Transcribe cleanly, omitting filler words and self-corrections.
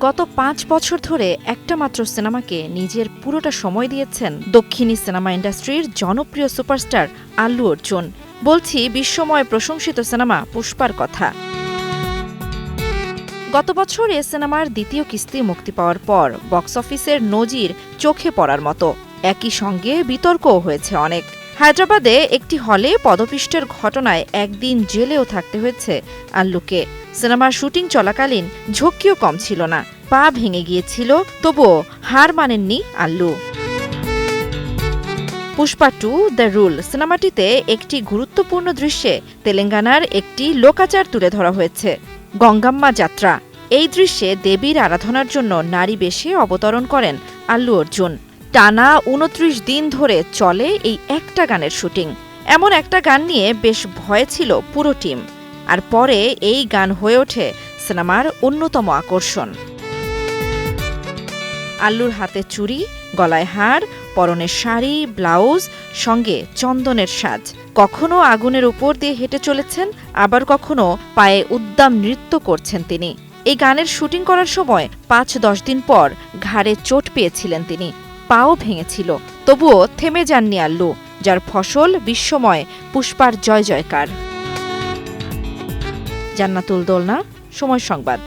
গত ৫ বছর ধরে একটা মাত্র সিনেমাকে নিজের পুরোটা সময় দিয়েছেন দক্ষিণী সিনেমা ইন্ডাস্ট্রির জনপ্রিয় সুপারস্টার আল্লু অর্জুন। বলছি বিশ্বময় প্রশংসিত সিনেমা পুষ্পার কথা। গত বছর এ সিনেমার দ্বিতীয় কিস্তি মুক্তি পাওয়ার পর বক্স অফিসের নজির চোখে পড়ার মতো। একই সঙ্গে বিতর্কও হয়েছে অনেক। হায়দ্রাবাদে একটি হলে পদপিষ্টের ঘটনায় একদিন জেলেও থাকতে হয়েছে আল্লুকে। সিনেমার শুটিং চলাকালীন ঝক্কিও কম ছিল না, পা ভেঙে গিয়েছিল, তবুও হার মানেননি আল্লু। পুষ্পা 2 দ্য রুল সিনেমাটিতে একটি গুরুত্বপূর্ণ দৃশ্যে তেলেঙ্গানার একটি লোকাচার তুলে ধরা হয়েছে, গঙ্গাম্মা যাত্রা। এই দৃশ্যে দেবীর আরাধনার জন্য নারী বেশে অবতরণ করেন আল্লু অর্জুন। টানা ২৯ দিন ধরে চলে এই একটা গানের শুটিং। এমন একটা গান নিয়ে বেশ ভয়ে ছিল পুরো টিম, আর পরে এই গান হয়ে ওঠে সিনেমার অন্যতম আকর্ষণ। আল্লুর হাতে চুড়ি, গলায় হার, পরনের শাড়ি, ব্লাউজ, সঙ্গে চন্দনের সাজ। কখনো আগুনের উপর দিয়ে হেঁটে চলেছেন, আবার কখনো পায়ে উদ্দাম নৃত্য করছেন তিনি। এই গানের শুটিং করার সময় ৫-১০ দিন পর ঘাড়ে চোট পেয়েছিলেন তিনি, পাও ভেঙেছিল। তবুও থেমে যাননি আল্লু, যার ফসল বিশ্বময় পুষ্পার জয় জয়কার। জান্নাতুল দোলনা, সময় সংবাদ।